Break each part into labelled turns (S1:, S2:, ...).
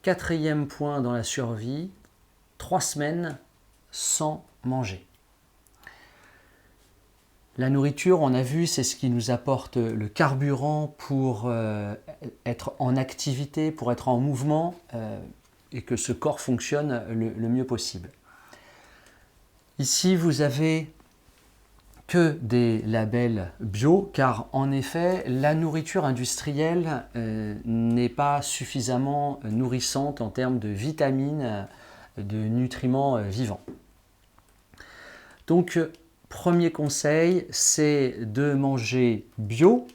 S1: Quatrième point dans la survie, 3 semaines sans manger. La nourriture, on a vu, c'est ce qui nous apporte le carburant pour être en activité, pour être en mouvement et que ce corps fonctionne le mieux possible. Ici, vous avez que des labels bio, car en effet, la nourriture industrielle n'est pas suffisamment nourrissante en termes de vitamines, de nutriments vivants. Donc, premier conseil, c'est de manger bio,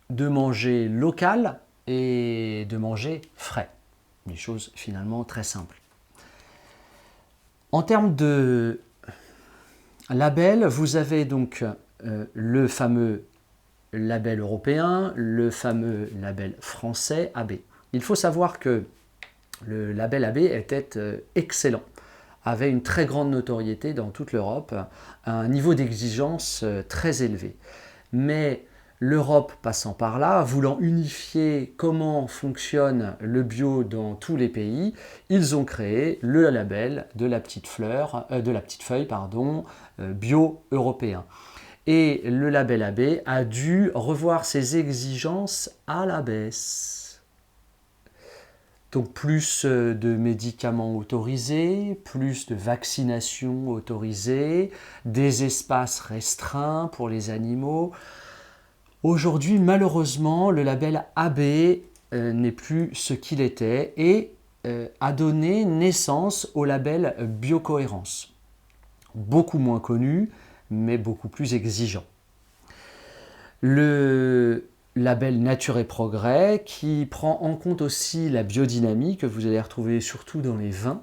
S1: de manger local et de manger frais. Des choses finalement très simples. En termes de label, vous avez donc le fameux label européen, le fameux label français AB. Il faut savoir que le label AB était excellent, avait une très grande notoriété dans toute l'Europe, un niveau d'exigence très élevé. Mais l'Europe passant par là, voulant unifier comment fonctionne le bio dans tous les pays, ils ont créé le label de la petite feuille, bio européen. Et le label AB a dû revoir ses exigences à la baisse. Donc plus de médicaments autorisés, plus de vaccinations autorisées, des espaces restreints pour les animaux. Aujourd'hui, malheureusement, le label AB n'est plus ce qu'il était et a donné naissance au label Biocohérence. Beaucoup moins connu, mais beaucoup plus exigeant. Le label Nature et Progrès, qui prend en compte aussi la biodynamie, que vous allez retrouver surtout dans les vins.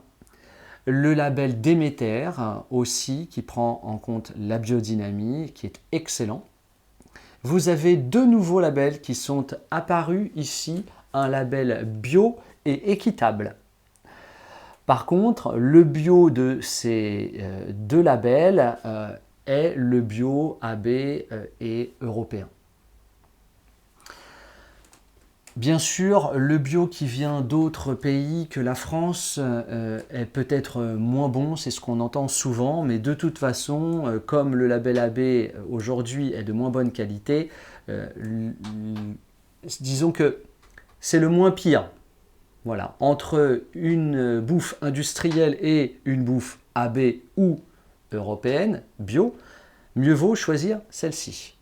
S1: Le label Déméter, aussi, qui prend en compte la biodynamie, qui est excellent. Vous avez 2 nouveaux labels qui sont apparus ici, un label bio et équitable. Par contre, le bio de ces 2 labels est le bio AB et européen. Bien sûr, le bio qui vient d'autres pays que la France est peut-être moins bon, c'est ce qu'on entend souvent, mais de toute façon, comme le label AB aujourd'hui est de moins bonne qualité, disons que c'est le moins pire. Voilà, entre une bouffe industrielle et une bouffe AB ou européenne, bio, mieux vaut choisir celle-ci.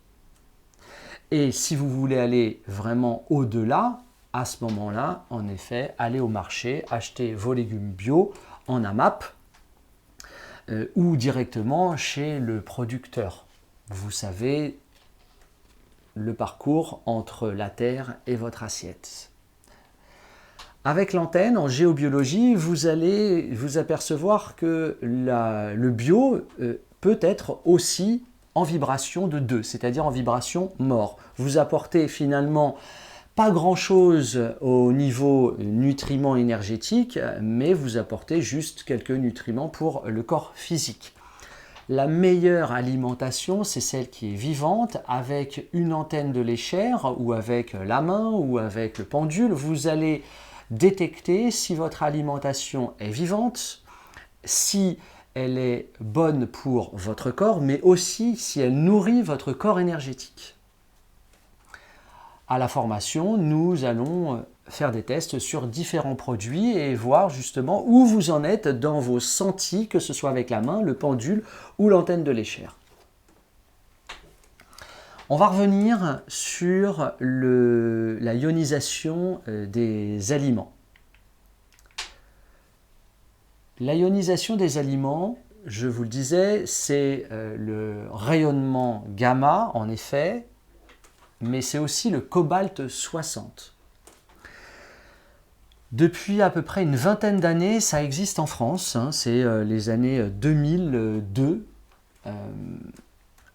S1: Et si vous voulez aller vraiment au-delà, à ce moment-là, en effet, allez au marché, achetez vos légumes bio en AMAP ou directement chez le producteur. Vous savez le parcours entre la terre et votre assiette. Avec l'antenne, en géobiologie, vous allez vous apercevoir que le bio peut être aussi en vibration de 2, c'est-à-dire en vibration mort. Vous apportez finalement pas grand-chose au niveau nutriments énergétiques, mais vous apportez juste quelques nutriments pour le corps physique. La meilleure alimentation, c'est celle qui est vivante, avec une antenne de léchère, ou avec la main, ou avec le pendule. Vous allez détecter si votre alimentation est vivante, si elle est bonne pour votre corps, mais aussi si elle nourrit votre corps énergétique. À la formation, nous allons faire des tests sur différents produits et voir justement où vous en êtes dans vos sentis, que ce soit avec la main, le pendule ou l'antenne de léchère. On va revenir sur la ionisation des aliments. La ionisation des aliments, je vous le disais, c'est le rayonnement gamma, en effet, mais c'est aussi le cobalt 60. Depuis à peu près une vingtaine d'années, ça existe en France, c'est les années 2002.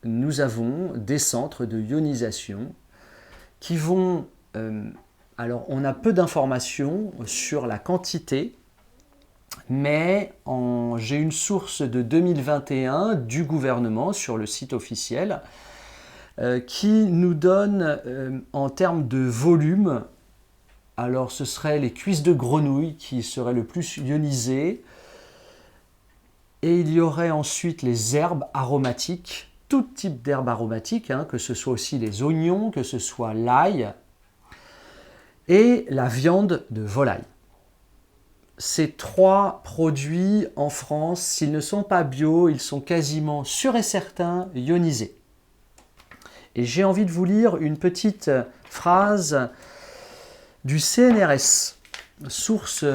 S1: Nous avons des centres de ionisation qui vont... alors, on a peu d'informations sur la quantité, mais j'ai une source de 2021 du gouvernement sur le site officiel qui nous donne en termes de volume Alors ce serait les cuisses de grenouille qui seraient le plus ionisées. Et il y aurait ensuite les herbes aromatiques, tout type d'herbes aromatiques, hein, que ce soit aussi les oignons, que ce soit l'ail, et la viande de volaille. Ces 3 produits en France, s'ils ne sont pas bio, ils sont quasiment sûrs et certains ionisés. Et j'ai envie de vous lire une petite phrase du CNRS, source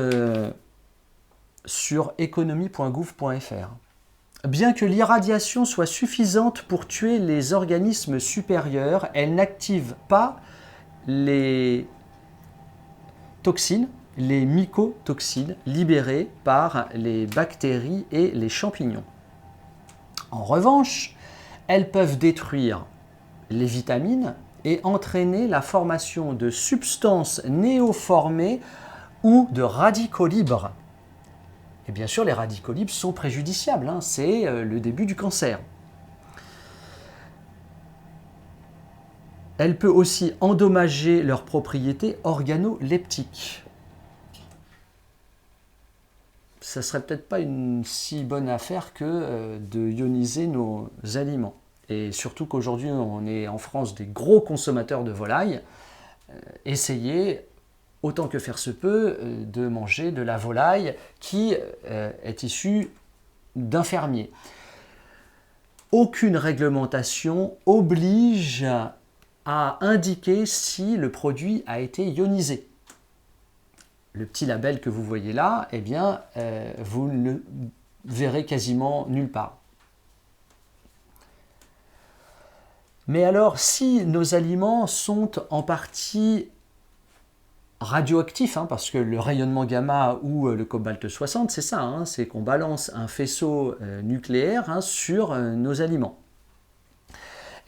S1: sur économie.gouv.fr. Bien que l'irradiation soit suffisante pour tuer les organismes supérieurs, elle n'active pas les toxines, les mycotoxines libérées par les bactéries et les champignons. En revanche, elles peuvent détruire les vitamines et entraîner la formation de substances néoformées ou de radicaux libres. Et bien sûr, les radicaux libres sont préjudiciables, hein, c'est le début du cancer. Elle peut aussi endommager leurs propriétés organoleptiques. Ça ne serait peut-être pas une si bonne affaire que de ioniser nos aliments. Et surtout qu'aujourd'hui, on est en France des gros consommateurs de volaille. Essayez, autant que faire se peut, de manger de la volaille qui est issue d'un fermier. Aucune réglementation oblige à indiquer si le produit a été ionisé. Le petit label que vous voyez là, eh bien, vous ne le verrez quasiment nulle part. Mais alors, si nos aliments sont en partie radioactifs, hein, parce que le rayonnement gamma ou le cobalt 60, c'est ça, hein, c'est qu'on balance un faisceau nucléaire, hein, sur nos aliments.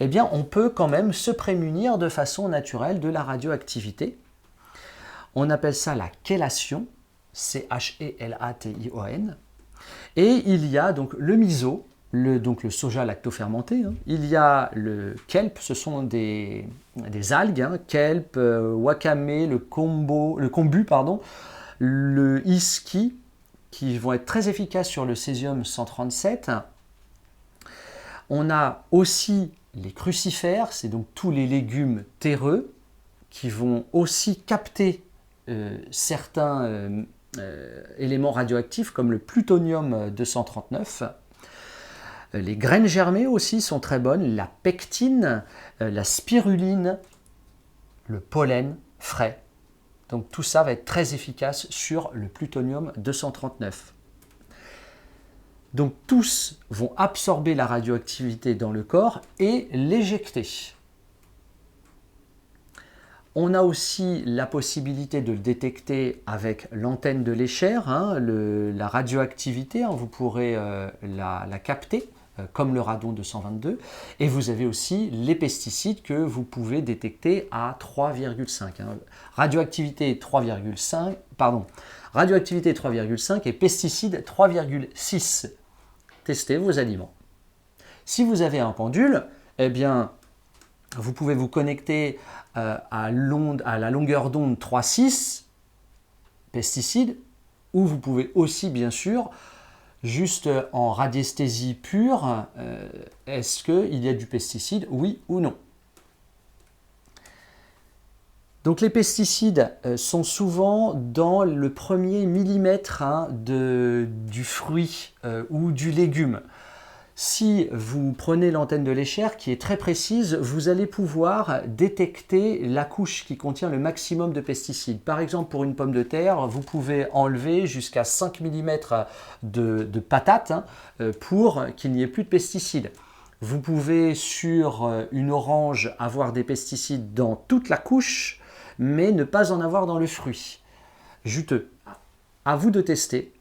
S1: Eh bien, on peut quand même se prémunir de façon naturelle de la radioactivité. On appelle ça la chélation, C-H-E-L-A-T-I-O-N. Et il y a donc le miso, donc le soja lactofermenté. Hein. Il y a le kelp, ce sont des algues, hein, kelp, wakame, le kombu, le iski, qui vont être très efficaces sur le césium 137. On a aussi les crucifères, c'est donc tous les légumes terreux qui vont aussi capter certains éléments radioactifs comme le plutonium 239. Les graines germées aussi sont très bonnes, la pectine, la spiruline, le pollen frais. Donc tout ça va être très efficace sur le plutonium 239. Donc tous vont absorber la radioactivité dans le corps et l'éjecter. On a aussi la possibilité de le détecter avec l'antenne de l'échelle, hein, la radioactivité, hein, vous pourrez la capter, comme le radon 222. Et vous avez aussi les pesticides que vous pouvez détecter à 3,5. Hein. Radioactivité 3,5 et pesticides 3,6. Testez vos aliments. Si vous avez un pendule, eh bien, vous pouvez vous connecter à la longueur d'onde 3,6 pesticides, ou vous pouvez aussi, bien sûr, juste en radiesthésie pure, est-ce qu'il y a du pesticide, oui ou non. Donc les pesticides sont souvent dans le premier millimètre, hein, du fruit ou du légume. Si vous prenez l'antenne de l'échelle qui est très précise, vous allez pouvoir détecter la couche qui contient le maximum de pesticides. Par exemple, pour une pomme de terre, vous pouvez enlever jusqu'à 5 mm de patates, hein, pour qu'il n'y ait plus de pesticides. Vous pouvez sur une orange avoir des pesticides dans toute la couche, mais ne pas en avoir dans le fruit. Juteux. À vous de tester.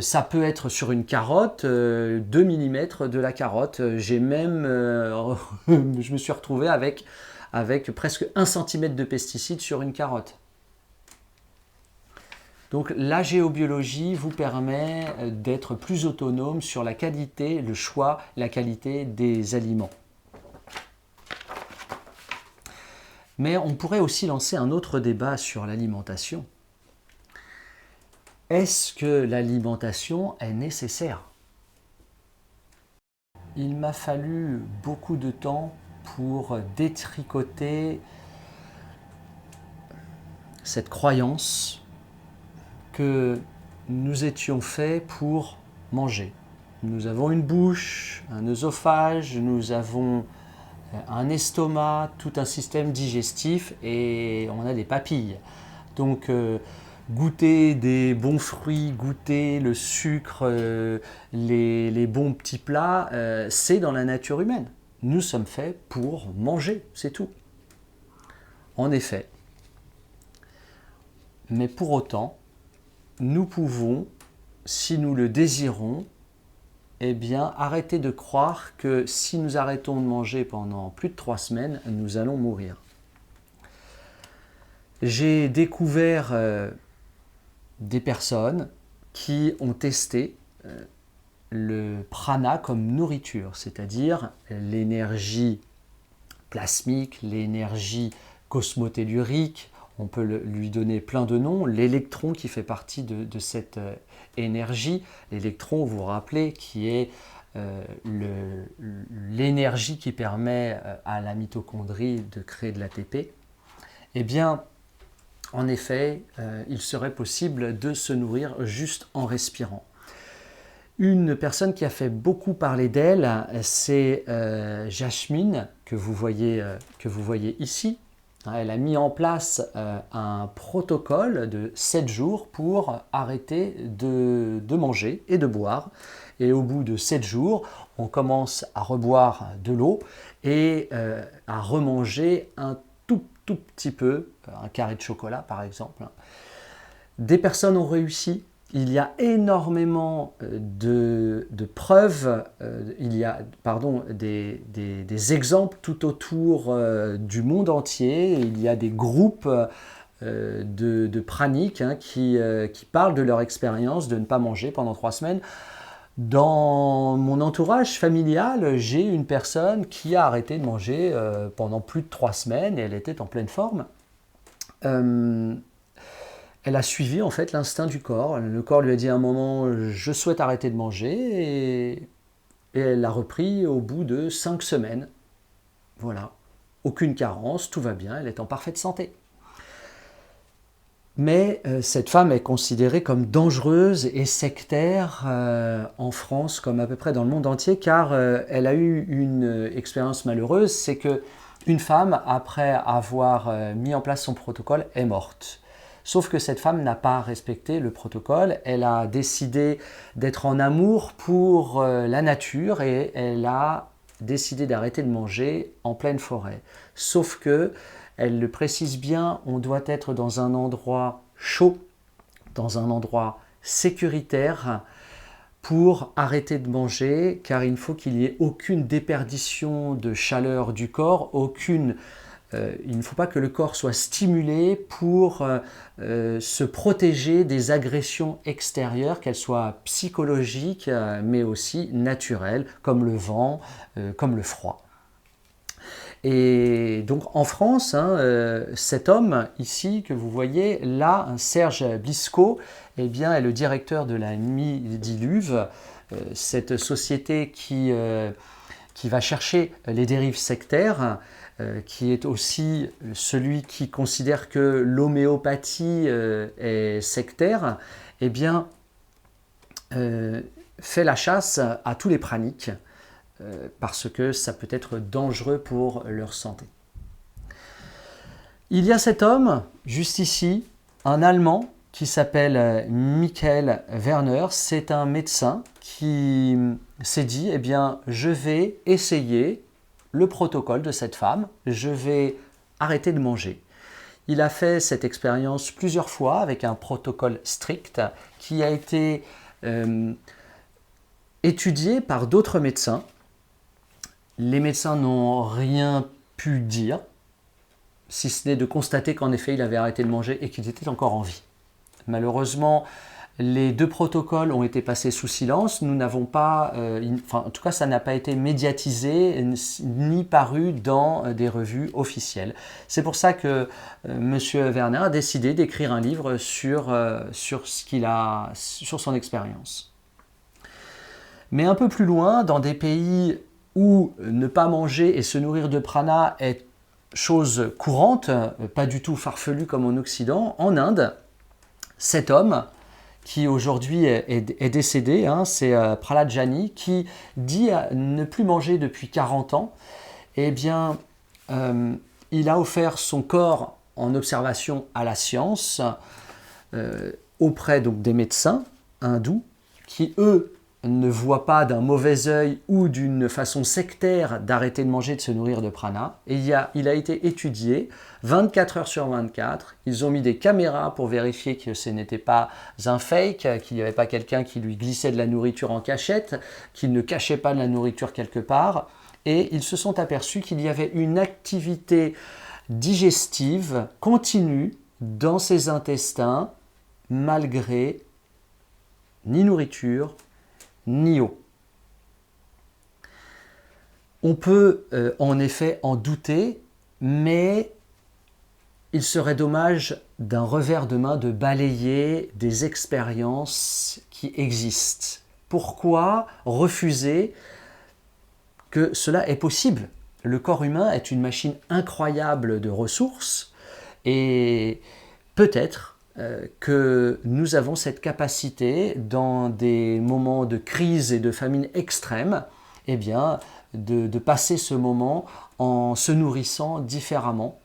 S1: Ça peut être sur une carotte, 2 mm de la carotte. J'ai même, je me suis retrouvé avec presque 1 cm de pesticides sur une carotte. Donc la géobiologie vous permet d'être plus autonome sur la qualité, le choix, la qualité des aliments. Mais on pourrait aussi lancer un autre débat sur l'alimentation. Est-ce que l'alimentation est nécessaire? Il m'a fallu beaucoup de temps pour détricoter cette croyance que nous étions faits pour manger. Nous avons une bouche, un œsophage, nous avons un estomac, tout un système digestif et on a des papilles. Donc goûter des bons fruits, goûter le sucre, les bons petits plats, c'est dans la nature humaine. Nous sommes faits pour manger, c'est tout. En effet. Mais pour autant, nous pouvons, si nous le désirons, eh bien, arrêter de croire que si nous arrêtons de manger pendant plus de 3 semaines, nous allons mourir. J'ai découvert des personnes qui ont testé le prana comme nourriture, c'est-à-dire l'énergie plasmique, l'énergie cosmotellurique, on peut lui donner plein de noms, l'électron qui fait partie de cette énergie, l'électron, vous vous rappelez, qui est l'énergie qui permet à la mitochondrie de créer de l'ATP, eh bien, en effet, il serait possible de se nourrir juste en respirant. Une personne qui a fait beaucoup parler d'elle, c'est Jasmine, que vous voyez ici. Elle a mis en place un protocole de 7 jours pour arrêter de manger et de boire. Et au bout de 7 jours, on commence à reboire de l'eau et à remanger un tout petit peu, un carré de chocolat par exemple. Des personnes ont réussi. Il y a énormément de preuves, il y a des exemples tout autour du monde entier. Il y a des groupes de praniques qui parlent de leur expérience de ne pas manger pendant 3 semaines. Dans mon entourage familial, j'ai une personne qui a arrêté de manger pendant plus de 3 semaines et elle était en pleine forme. Elle a suivi en fait l'instinct du corps. Le corps lui a dit à un moment « je souhaite arrêter de manger » et elle l'a repris au bout de 5 semaines. Voilà, aucune carence, tout va bien, elle est en parfaite santé. Mais cette femme est considérée comme dangereuse et sectaire en France comme à peu près dans le monde entier car elle a eu une expérience malheureuse, c'est qu'une femme, après avoir mis en place son protocole, est morte. Sauf que cette femme n'a pas respecté le protocole, elle a décidé d'être en amour pour la nature et elle a décidé d'arrêter de manger en pleine forêt. Sauf que, elle le précise bien, on doit être dans un endroit chaud, dans un endroit sécuritaire pour arrêter de manger, car il ne faut qu'il y ait aucune déperdition de chaleur du corps, il ne faut pas que le corps soit stimulé pour se protéger des agressions extérieures, qu'elles soient psychologiques, mais aussi naturelles, comme le vent, comme le froid. Et donc en France, cet homme ici que vous voyez là, Serge Blisco, eh bien, est le directeur de la Midiluve, cette société qui va chercher les dérives sectaires, qui est aussi celui qui considère que l'homéopathie est sectaire, eh bien, fait la chasse à tous les praniques, parce que ça peut être dangereux pour leur santé. Il y a cet homme, juste ici, un Allemand, qui s'appelle Michael Werner. C'est un médecin qui s'est dit, eh bien, je vais essayer le protocole de cette femme, je vais arrêter de manger. Il a fait cette expérience plusieurs fois avec un protocole strict qui a été étudié par d'autres médecins. Les médecins n'ont rien pu dire, si ce n'est de constater qu'en effet il avait arrêté de manger et qu'il était encore en vie. Malheureusement, Les deux protocoles ont été passés sous silence. Nous n'avons pas, en tout cas, ça n'a pas été médiatisé ni paru dans des revues officielles. C'est pour ça que M. Werner a décidé d'écrire un livre sur son expérience. Mais un peu plus loin, dans des pays où ne pas manger et se nourrir de prana est chose courante, pas du tout farfelue comme en Occident, en Inde, cet homme qui aujourd'hui est décédé, hein, c'est Prahlad Jani, qui dit ne plus manger depuis 40 ans. Eh bien, il a offert son corps en observation à la science auprès donc, des médecins hindous qui, eux, ne voient pas d'un mauvais œil ou d'une façon sectaire d'arrêter de manger, de se nourrir de prana. Et il a été étudié 24 heures sur 24. Ils ont mis des caméras pour vérifier que ce n'était pas un fake, qu'il n'y avait pas quelqu'un qui lui glissait de la nourriture en cachette, qu'il ne cachait pas de la nourriture quelque part. Et ils se sont aperçus qu'il y avait une activité digestive continue dans ses intestins malgré ni nourriture, ni eau. On peut en effet en douter, mais il serait dommage d'un revers de main de balayer des expériences qui existent. Pourquoi refuser que cela est possible? Le corps humain est une machine incroyable de ressources et peut-être que nous avons cette capacité, dans des moments de crise et de famine extrême, eh bien, de passer ce moment en se nourrissant différemment.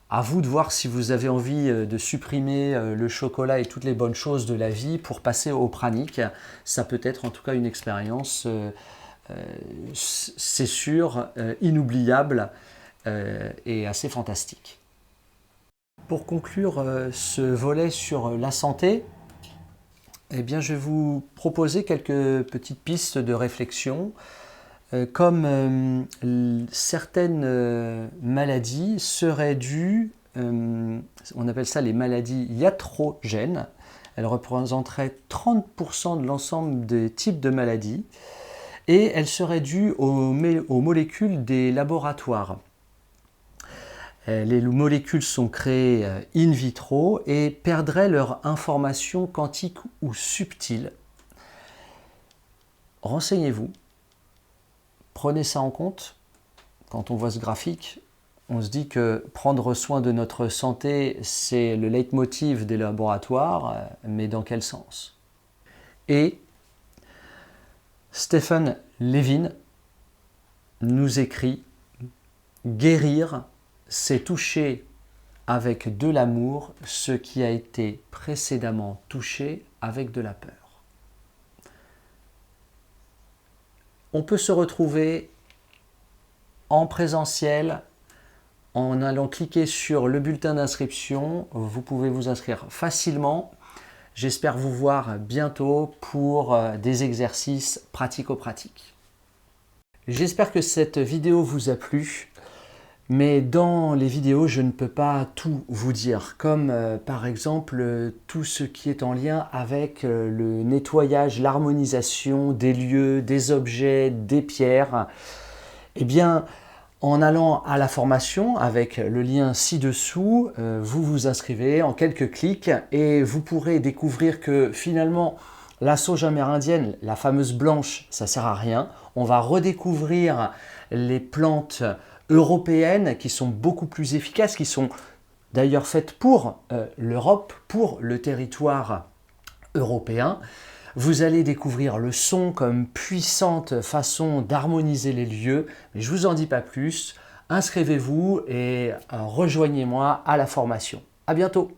S1: À vous de voir si vous avez envie de supprimer le chocolat et toutes les bonnes choses de la vie pour passer au pranique. Ça peut être en tout cas une expérience, c'est sûr, inoubliable et assez fantastique. Pour conclure ce volet sur la santé, eh bien, je vais vous proposer quelques petites pistes de réflexion. Comme certaines maladies seraient dues, on appelle ça les maladies iatrogènes, elles représenteraient 30% de l'ensemble des types de maladies, et elles seraient dues aux molécules des laboratoires. Les molécules sont créées in vitro et perdraient leur information quantique ou subtile. Renseignez-vous, prenez ça en compte. Quand on voit ce graphique, on se dit que prendre soin de notre santé, c'est le leitmotiv des laboratoires, mais dans quel sens? Et Stephen Levin nous écrit « Guérir, c'est toucher avec de l'amour ce qui a été précédemment touché avec de la peur. » On peut se retrouver en présentiel en allant cliquer sur le bulletin d'inscription. Vous pouvez vous inscrire facilement. J'espère vous voir bientôt pour des exercices pratico-pratiques. J'espère que cette vidéo vous a plu. Mais dans les vidéos, je ne peux pas tout vous dire, comme par exemple tout ce qui est en lien avec le nettoyage, l'harmonisation des lieux, des objets, des pierres. Eh bien, en allant à la formation avec le lien ci-dessous, vous vous inscrivez en quelques clics et vous pourrez découvrir que finalement, la sauge amérindienne, la fameuse blanche, ça ne sert à rien. On va redécouvrir les plantes européennes qui sont beaucoup plus efficaces, qui sont d'ailleurs faites pour l'Europe, pour le territoire européen. Vous allez découvrir le son comme puissante façon d'harmoniser les lieux, mais je ne vous en dis pas plus. Inscrivez-vous et rejoignez-moi à la formation. À bientôt!